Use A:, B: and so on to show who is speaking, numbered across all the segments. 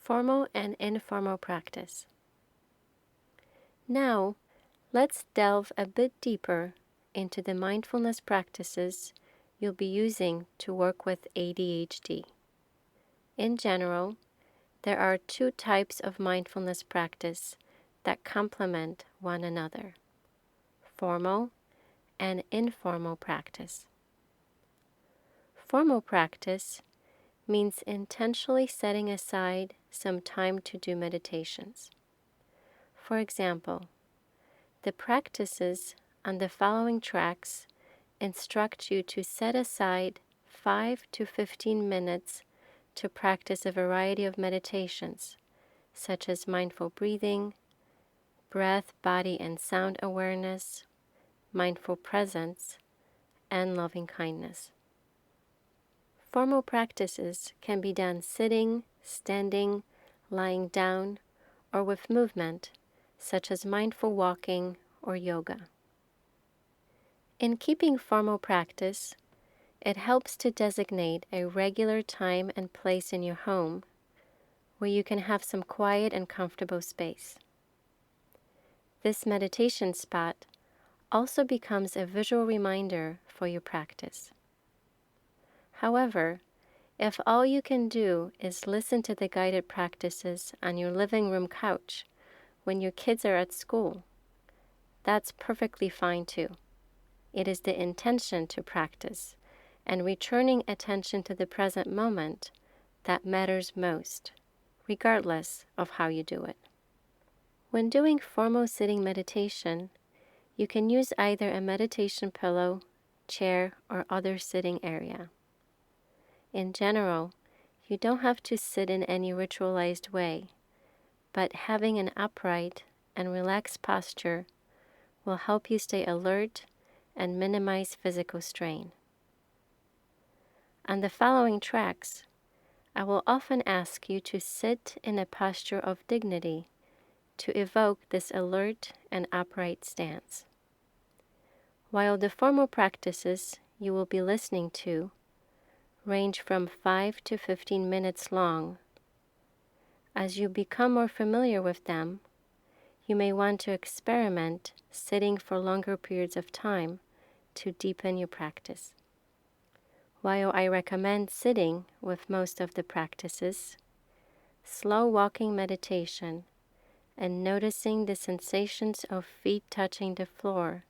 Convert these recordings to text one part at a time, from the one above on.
A: Formal and informal practice. Now, let's delve a bit deeper into the mindfulness practices you'll be using to work with ADHD. In general, there are two types of mindfulness practice that complement one another: formal and informal practice. Formal practice means intentionally setting aside some time to do meditations. For example, the practices on the following tracks instruct you to set aside 5 to 15 minutes to practice a variety of meditations, such as mindful breathing, breath, body, and sound awareness, mindful presence, and loving kindness. Formal practices can be done sitting, standing, lying down, or with movement, such as mindful walking or yoga. In keeping formal practice, it helps to designate a regular time and place in your home where you can have some quiet and comfortable space. This meditation spot also becomes a visual reminder for your practice. However, if all you can do is listen to the guided practices on your living room couch when your kids are at school, that's perfectly fine too. It is the intention to practice and returning attention to the present moment that matters most, regardless of how you do it. When doing formal sitting meditation, you can use either a meditation pillow, chair, or other sitting area. In general, you don't have to sit in any ritualized way, but having an upright and relaxed posture will help you stay alert and minimize physical strain. On the following tracks, I will often ask you to sit in a posture of dignity to evoke this alert and upright stance. While the formal practices you will be listening to range from 5 to 15 minutes long, as you become more familiar with them, you may want to experiment sitting for longer periods of time to deepen your practice. While I recommend sitting with most of the practices, slow walking meditation and noticing the sensations of feet touching the floor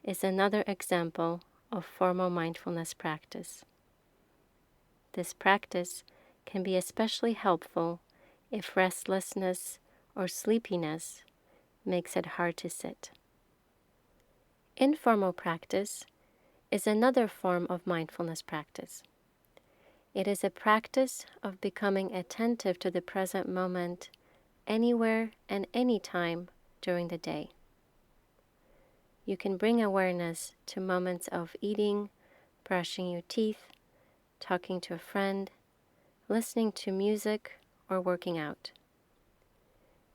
A: is another example of formal mindfulness practice. This practice can be especially helpful if restlessness or sleepiness makes it hard to sit. Informal practice is another form of mindfulness practice. It is a practice of becoming attentive to the present moment anywhere and anytime during the day. You can bring awareness to moments of eating, brushing your teeth, talking to a friend, listening to music, or working out.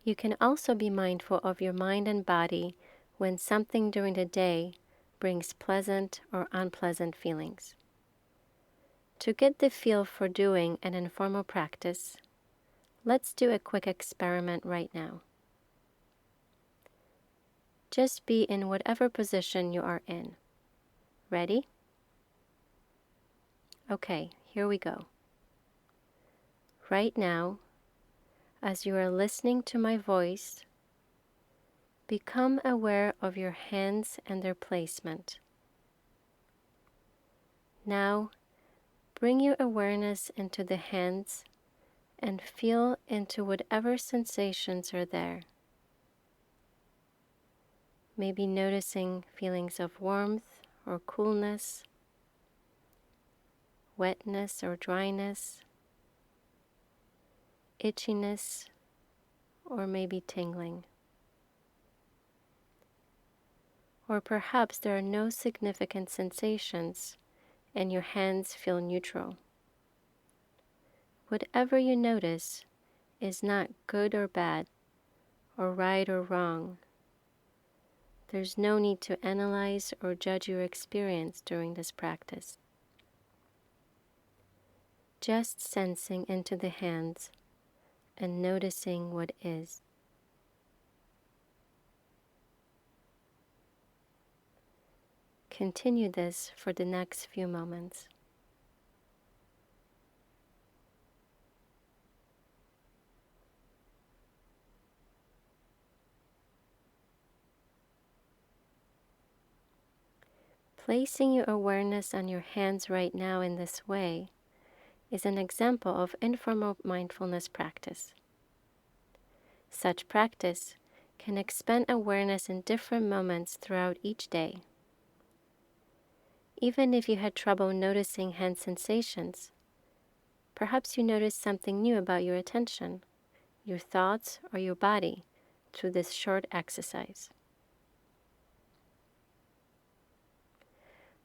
A: You can also be mindful of your mind and body when something during the day brings pleasant or unpleasant feelings. To get the feel for doing an informal practice, let's do a quick experiment right now. Just be in whatever position you are in. Ready? Okay, here we go. Right now, as you are listening to my voice, become aware of your hands and their placement. Now, bring your awareness into the hands and feel into whatever sensations are there. Maybe noticing feelings of warmth or coolness, wetness or dryness, itchiness, or maybe tingling. Or perhaps there are no significant sensations and your hands feel neutral. Whatever you notice is not good or bad, or right or wrong. There's no need to analyze or judge your experience during this practice. Just sensing into the hands and noticing what is. Continue this for the next few moments. Placing your awareness on your hands right now in this way is an example of informal mindfulness practice. Such practice can expand awareness in different moments throughout each day. Even if you had trouble noticing hand sensations, perhaps you noticed something new about your attention, your thoughts, or your body through this short exercise.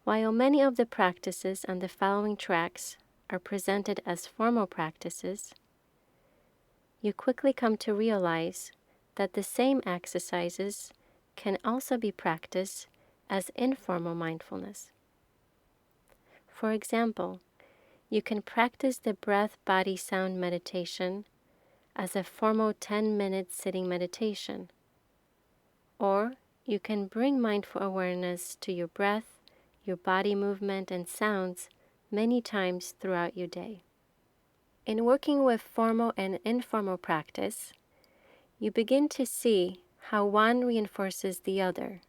A: While many of the practices on the following tracks are presented as formal practices, you quickly come to realize that the same exercises can also be practiced as informal mindfulness. For example, you can practice the breath-body-sound meditation as a formal 10-minute sitting meditation, or you can bring mindful awareness to your breath, your body movement, and sounds many times throughout your day. In working with formal and informal practice, you begin to see how one reinforces the other,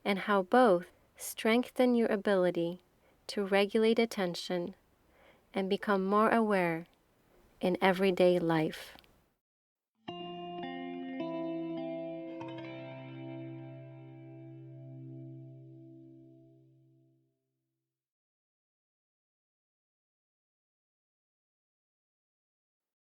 A: and how both strengthen your ability to regulate attention and become more aware in everyday life.